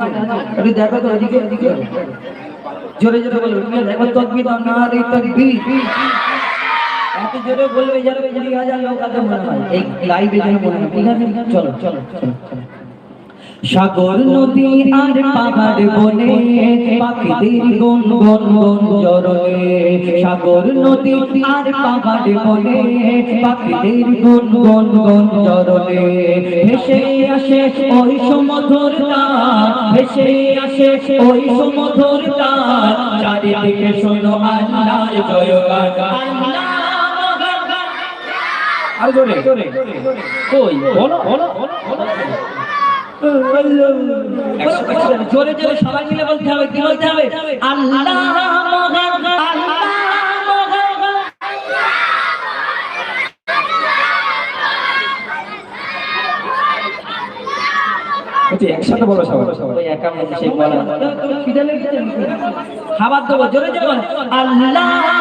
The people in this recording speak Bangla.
अरे देखो तो एदिके जोरे जोरे बोलो देखो तकबीर नारे तकबीर এত জোরে বলবে যারা 2000 লোক আছে মনে হয় এই লাইভে যেন মনে হয় ঠিক আছে চলো চলো চলো সাগর নদী আর পাহাড় বনে পাখিদের গুন গুন গুন জরনে সাগর নদী আর পাহাড় বনে পাখিদের গুন গুন গুন জরনে ভেসে আসে ওই সমুদ্র তার ভেসে আসে ওই সমুদ্র তার চারিদিকে শোনো আল্লাহর জয়গান আল্লাহ আর জোরে কই বলো বলো জোরে জোরে সবাই মিলে বলতে হবে কি বলতে হবে আল্লাহ একসাথে বলো সবাই একা মানুষ খাবার দেবো জোরে জোরে আল্লাহ